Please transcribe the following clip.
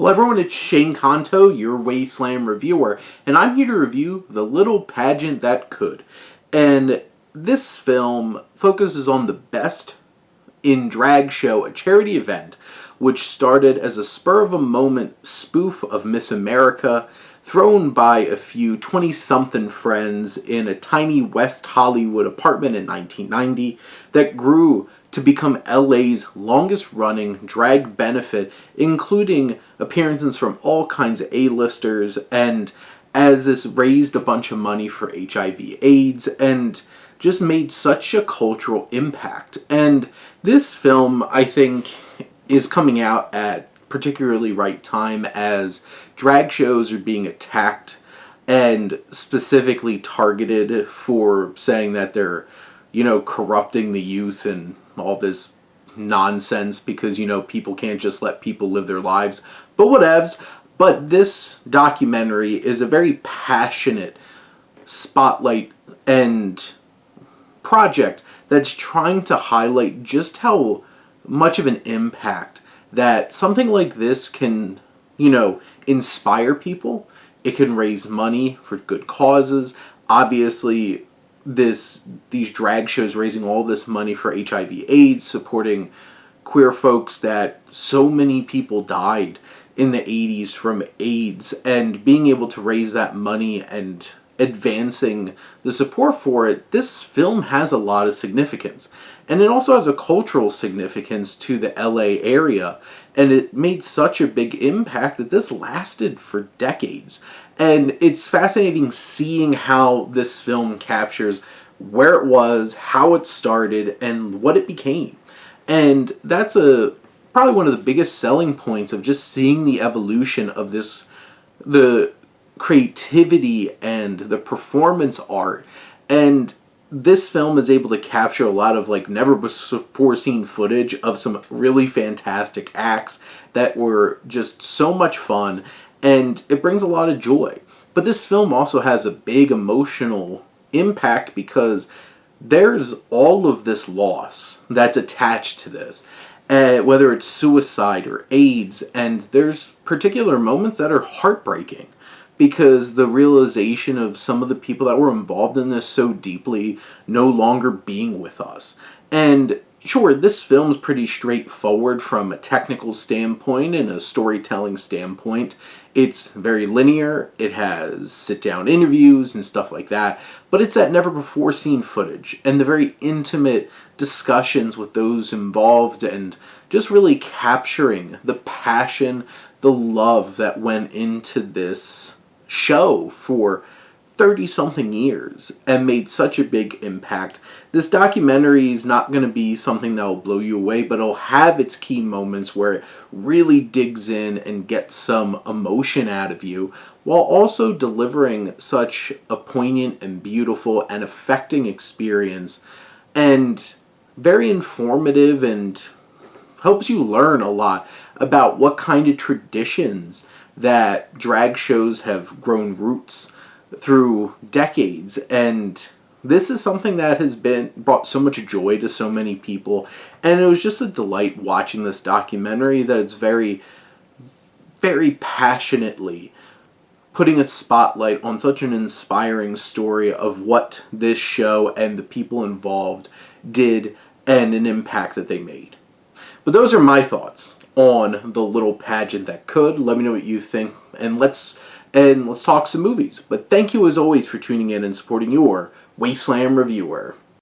Hello everyone, it's Shane Kanto, your Wasteland reviewer, and I'm here to review The Little Pageant That Could. And this film focuses on the Best in Drag Show, a charity event, which started as a spur-of-the-moment spoof of Miss America, thrown by a few 20-something friends in a tiny West Hollywood apartment in 1990, that grew to become LA's longest-running drag benefit, including appearances from all kinds of A-listers, and as this raised a bunch of money for HIV/AIDS, and just made such a cultural impact. And this film, I think, is coming out at particularly right time as drag shows are being attacked and specifically targeted for saying that they're, corrupting the youth and all this nonsense because, people can't just let people live their lives. But whatevs. But this documentary is a very passionate spotlight and project that's trying to highlight just how much of an impact that something like this can, inspire people. It can raise money for good causes. Obviously, these drag shows raising all this money for HIV/AIDS, supporting queer folks that so many people died in the 80s from AIDS, and being able to raise that money and advancing the support for it, this film has a lot of significance. And it also has a cultural significance to the LA area, and it made such a big impact that this lasted for decades. And it's fascinating seeing how this film captures where it was, how it started, and what it became. And that's probably one of the biggest selling points of just seeing the evolution of the creativity and the performance art. And this film is able to capture a lot of never before seen footage of some really fantastic acts that were just so much fun, and it brings a lot of joy. But this film also has a big emotional impact because there's all of this loss that's attached to this. Whether it's suicide or AIDS, and there's particular moments that are heartbreaking because the realization of some of the people that were involved in this so deeply no longer being with us. And sure, this film's pretty straightforward from a technical standpoint and a storytelling standpoint. It's very linear, it has sit-down interviews and stuff like that, but it's that never-before-seen footage and the very intimate discussions with those involved and just really capturing the passion, the love that went into this show for 30-something years and made such a big impact. This documentary is not going to be something that will blow you away, but it'll have its key moments where it really digs in and gets some emotion out of you, while also delivering such a poignant and beautiful and affecting experience, and very informative, and helps you learn a lot about what kind of traditions that drag shows have grown roots through decades. And this is something that has brought so much joy to so many people, and it was just a delight watching this documentary that's very, very passionately putting a spotlight on such an inspiring story of what this show and the people involved did and an impact that they made. But those are my thoughts on The Little Pageant That Could. Let me know what you think, and let's talk some movies. But thank you as always for tuning in and supporting your Wasteland reviewer.